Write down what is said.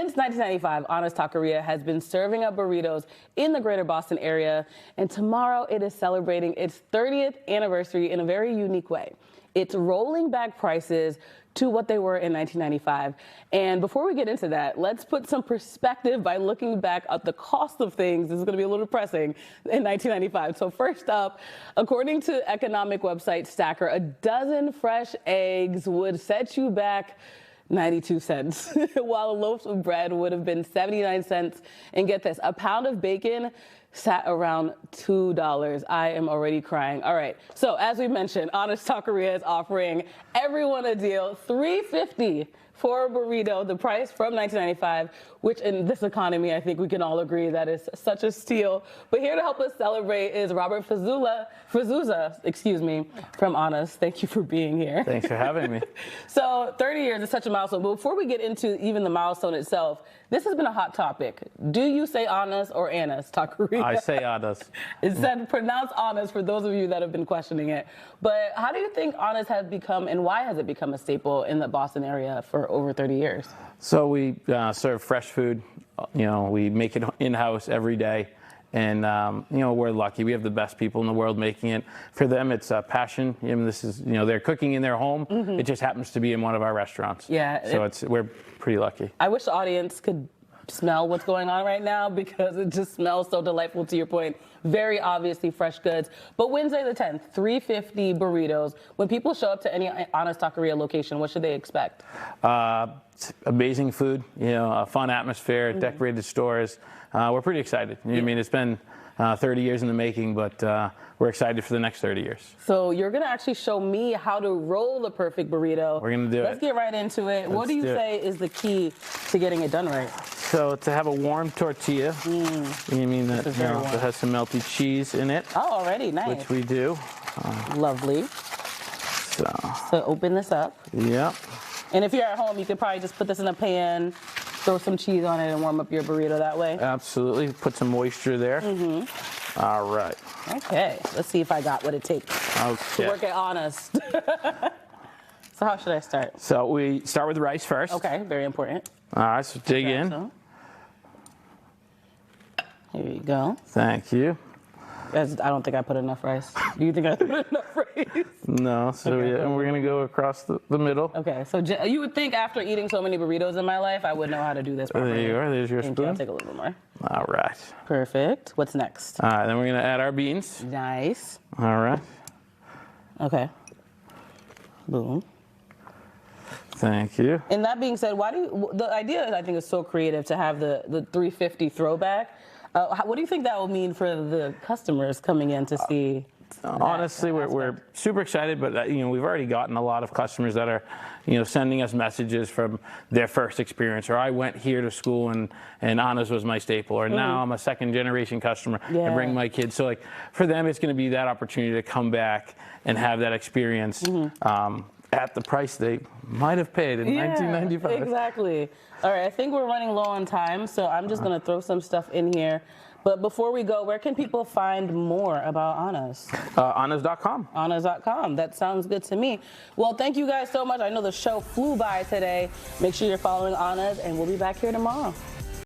Since 1995, Honest Taqueria has been serving up burritos in the greater Boston area, and tomorrow it is celebrating its 30th anniversary in a very unique way. It's rolling back prices to what they were in 1995. And before we get into that, let's put some perspective by looking back at the cost of things. This is going to be a little depressing in 1995. So first up, according to economic website Stacker, a dozen fresh eggs would set you back 92 cents, while a loaf of bread would have been 79 cents. And get this, a pound of bacon sat around $2. I am already crying. All right, so as we mentioned, Honest Taqueria is offering everyone a deal, $3.50 for a burrito, the price from 1995, which in this economy, I think we can all agree that is such a steal. But here to help us celebrate is Robert Favuzza, excuse me, from Honest. Thank you for being here. Thanks for having me. So 30 years is such a milestone. But before we get into even the milestone itself, this has been a hot topic. Do you say Honest or Honest Taqueria? I say Honest. It's said pronounced Honest for those of you that have been questioning it. But how do you think Honest has become, and why has it become a staple in the Boston area for over 30 years? So we serve fresh food. You know, we make it in-house every day. And, you know, we're lucky. We have the best people in the world making it. For them, it's a passion. You know, this is, you know, they're cooking in their home. Mm-hmm. It just happens to be in one of our restaurants. Yeah. So we're pretty lucky. I wish the audience could smell what's going on right now because it just smells so delightful, to your point. Very obviously fresh goods. But Wednesday the 10th, $3.50 burritos. When people show up to any Honest Taqueria location, what should they expect? Amazing food, you know, a fun atmosphere, mm-hmm. decorated stores. We're pretty excited. You know, I mean, it's been 30 years in the making, but we're excited for the next 30 years. So you're going to actually show me how to roll the perfect burrito. We're going to do it. Let's get right into it. What do you say is the key to getting it done right? So to have a warm tortilla, you mean that, you know, that has some melted cheese in it. Oh, already, nice. Which we do. Lovely. So open this up. Yep. And if you're at home, you could probably just put this in a pan, throw some cheese on it, and warm up your burrito that way. Absolutely. Put some moisture there. Mm-hmm. All right. Okay. Let's see if I got what it takes to work at Honest. So how should I start? So we start with rice first. Okay. Very important. All right. So dig in. So. Here you go. Thank you. I don't think I put enough rice. Do you think I put enough rice? No. So and we're going to go across the middle. Okay. So you would think after eating so many burritos in my life, I would know how to do this properly. There you are. There's your spoon. I'll take a little bit more. All right. Perfect. What's next? All right. Then we're going to add our beans. Nice. All right. Okay. Boom. Thank you. And that being said, the idea, I think, is so creative to have the $3.50 throwback. What do you think that will mean for the customers coming in to see? Honestly, we're super excited, but you know, we've already gotten a lot of customers that are, you know, sending us messages from their first experience, or I went here to school and Honest was my staple, or now I'm a second generation customer. I bring my kids. So like for them, it's going to be that opportunity to come back and have that experience. At the price they might have paid in 1995. Exactly. All right, I think we're running low on time, so I'm just going to throw some stuff in here. But before we go, where can people find more about Honest? Honest.com. Honest.com. That sounds good to me. Well, thank you guys so much. I know the show flew by today. Make sure you're following Honest, and we'll be back here tomorrow.